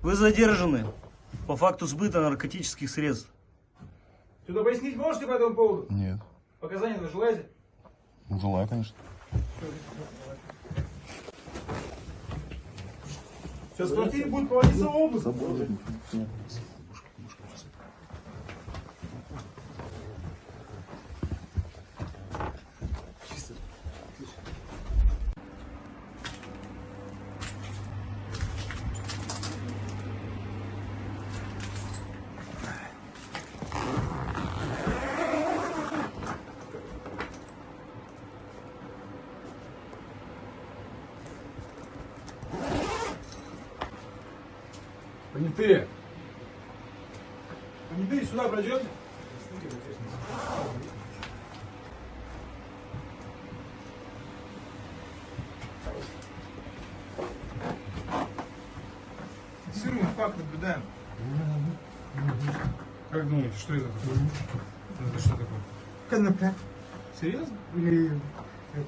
Вы задержаны по факту сбыта наркотических средств. Что-то пояснить можете по этому поводу? Нет. Показания вы желаете? Ну, желаю, конечно. Сейчас в квартире будет проводиться обыск. Понятые. Понятые, сюда пройдете? Фиксируем факт, наблюдаем. Как думаете, что это такое? Это что такое? Конопля. Серьезно? Или это...